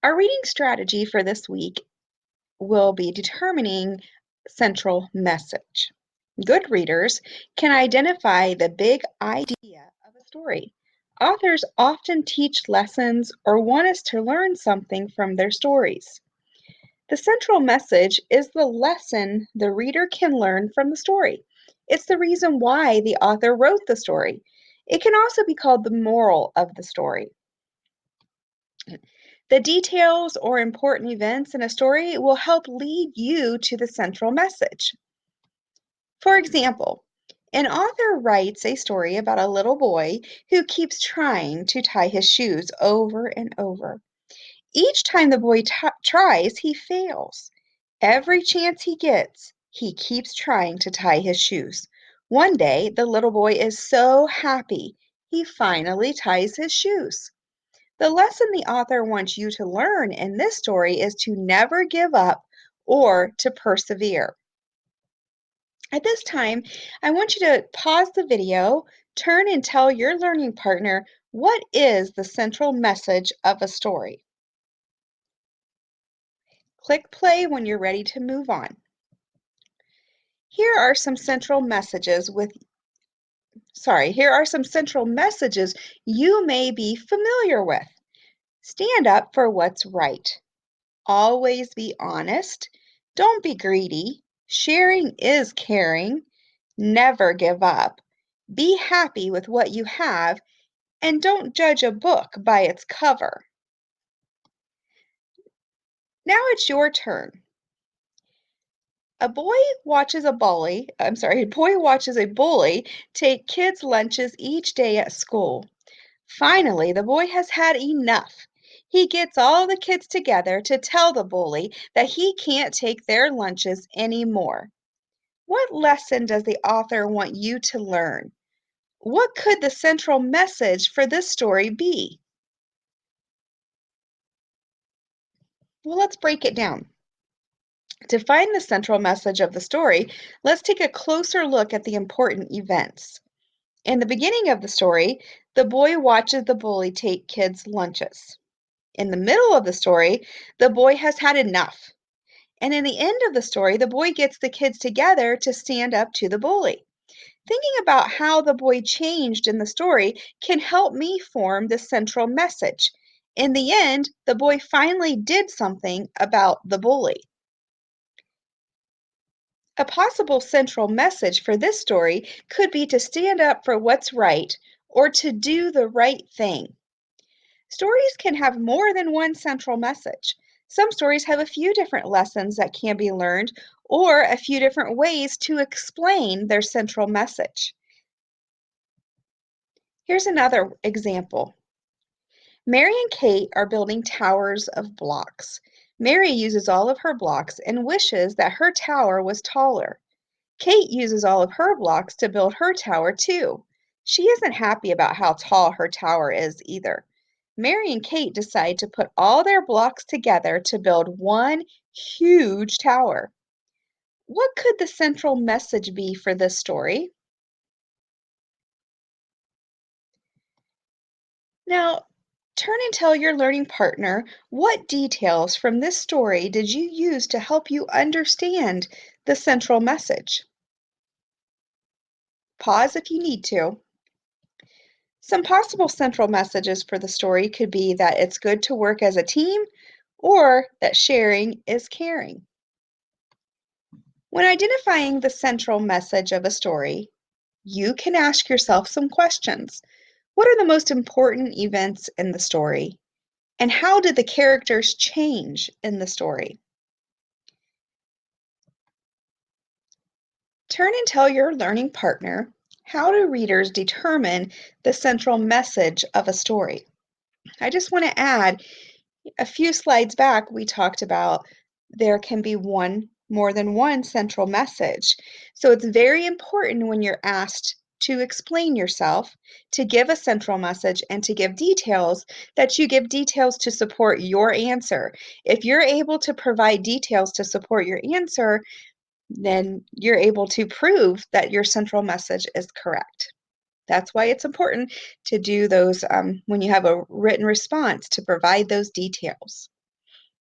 Our reading strategy for this week will be determining central message. Good readers can identify the big idea of a story. Authors often teach lessons or want us to learn something from their stories. The central message is the lesson the reader can learn from the story. It's the reason why the author wrote the story. It can also be called the moral of the story. The details or important events in a story will help lead you to the central message. For example, an author writes a story about a little boy who keeps trying to tie his shoes over and over. Each time the boy tries, he fails. Every chance he gets, he keeps trying to tie his shoes. One day, the little boy is so happy, he finally ties his shoes. The lesson the author wants you to learn in this story is to never give up or to persevere. At this time, I want you to pause the video, turn and tell your learning partner what is the central message of a story. Click play when you're ready to move on. Here are some central messages here are some central messages you may be familiar with. Stand up for what's right. Always be honest. Don't be greedy. Sharing is caring. Never give up. Be happy with what you have and don't judge a book by its cover. Now it's your turn. A boy watches a bully take kids' lunches each day at school. Finally, the boy has had enough. He gets all the kids together to tell the bully that he can't take their lunches anymore. What lesson does the author want you to learn? What could the central message for this story be? Well, let's break it down. To find the central message of the story, let's take a closer look at the important events. In the beginning of the story, the boy watches the bully take kids' lunches. In the middle of the story, the boy has had enough. And in the end of the story, the boy gets the kids together to stand up to the bully. Thinking about how the boy changed in the story can help me form the central message. In the end, the boy finally did something about the bully. A possible central message for this story could be to stand up for what's right or to do the right thing. Stories can have more than one central message. Some stories have a few different lessons that can be learned or a few different ways to explain their central message. Here's another example. Mary and Kate are building towers of blocks. Mary uses all of her blocks and wishes that her tower was taller. Kate uses all of her blocks to build her tower too. She isn't happy about how tall her tower is either. Mary and Kate decide to put all their blocks together to build one huge tower. What could the central message be for this story? Now, turn and tell your learning partner what details from this story did you use to help you understand the central message. Pause if you need to. Some possible central messages for the story could be that it's good to work as a team or that sharing is caring. When identifying the central message of a story, you can ask yourself some questions. What are the most important events in the story? And how did the characters change in the story? Turn and tell your learning partner how do readers determine the central message of a story? I just want to add a few slides back, we talked about there can be more than one central message. So it's very important when you're asked to explain yourself, to give a central message, and to give details, that you give details to support your answer. If you're able to provide details to support your answer, then you're able to prove that your central message is correct. That's why it's important to do those when you have a written response to provide those details.